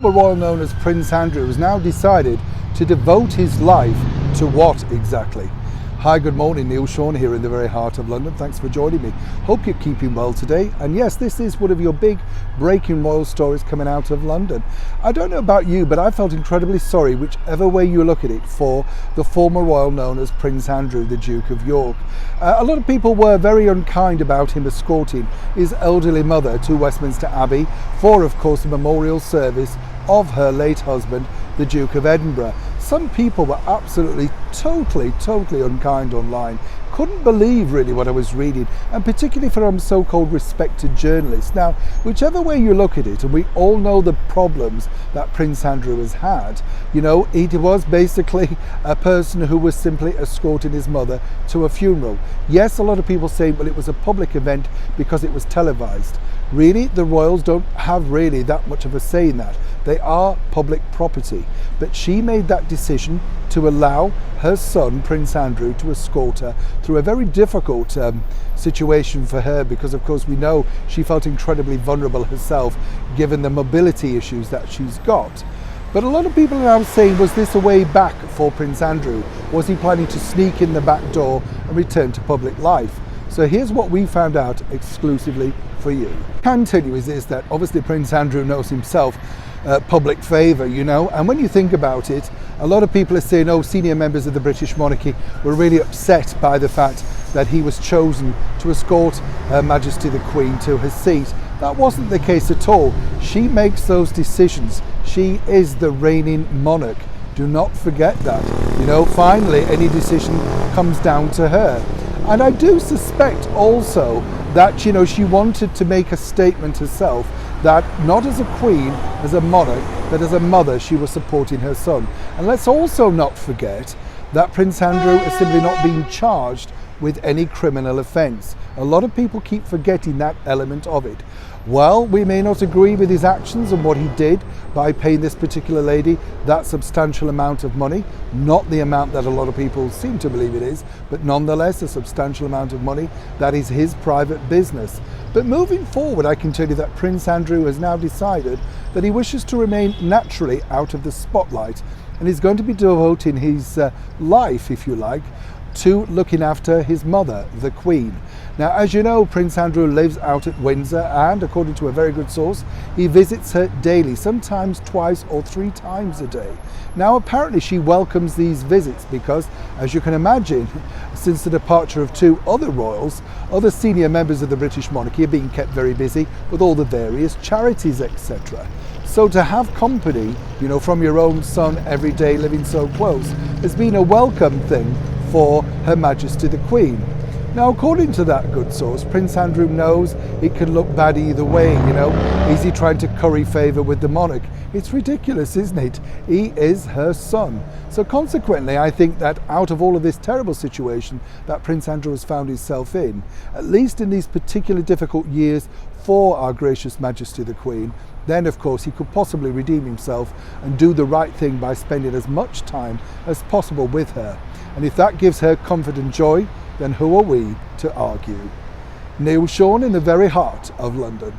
The royal known as Prince Andrew has now decided to devote his life to what exactly? Hi, good morning, Neil Sean here in the very heart of London. Thanks for joining me. Hope you're keeping well today. And yes, this is one of your big breaking royal stories coming out of London. I don't know about you, but I felt incredibly sorry, whichever way you look at it, for the former royal known as Prince Andrew, the Duke of York. A lot of people were very unkind about him escorting his elderly mother to Westminster Abbey for, of course, the memorial service of her late husband, the Duke of Edinburgh. Some people were absolutely totally unkind online. Couldn't believe really what I was reading, and particularly from so-called respected journalists. Now, whichever way you look at it, and we all know the problems that Prince Andrew has had, you know, he was basically a person who was simply escorting his mother to a funeral. Yes, a lot of people say, well, it was a public event because it was televised. Really, the royals don't have really that much of a say in that. They are public property. But she made that decision to allow her son, Prince Andrew, to escort her through a very difficult situation for her, because of course we know she felt incredibly vulnerable herself given the mobility issues that she's got. But a lot of people are now saying, was this a way back for Prince Andrew? Was he planning to sneak in the back door and return to public life? So here's what we found out exclusively for you. What I can tell you is that obviously Prince Andrew knows himself public favour, you know, and when you think about it, a lot of people are saying, oh, senior members of the British monarchy were really upset by the fact that he was chosen to escort Her Majesty the Queen to her seat. That wasn't the case at all. She makes those decisions. She is the reigning monarch. Do not forget that. You know, finally, any decision comes down to her. And I do suspect also that, you know, she wanted to make a statement herself that not as a queen, as a monarch, but as a mother, she was supporting her son. And let's also not forget that Prince Andrew is simply not being charged with any criminal offence. A lot of people keep forgetting that element of it. While we may not agree with his actions and what he did by paying this particular lady that substantial amount of money, not the amount that a lot of people seem to believe it is, but nonetheless a substantial amount of money, that is his private business. But moving forward, I can tell you that Prince Andrew has now decided that he wishes to remain naturally out of the spotlight, and he's going to be devoting his life, if you like, to looking after his mother, the Queen. Now, as you know, Prince Andrew lives out at Windsor, and according to a very good source, he visits her daily, sometimes twice or three times a day. Now, apparently she welcomes these visits because, as you can imagine, since the departure of two other royals, other senior members of the British monarchy are being kept very busy with all the various charities, etc. So to have company, you know, from your own son every day living so close has been a welcome thing for Her Majesty the Queen. Now, according to that good source, Prince Andrew knows it can look bad either way, you know. Is he trying to curry favour with the monarch? It's ridiculous, isn't it? He is her son. So consequently, I think that out of all of this terrible situation that Prince Andrew has found himself in, at least in these particular difficult years for our gracious Majesty the Queen, then of course he could possibly redeem himself and do the right thing by spending as much time as possible with her. And if that gives her comfort and joy, then who are we to argue? Neil Sean in the very heart of London.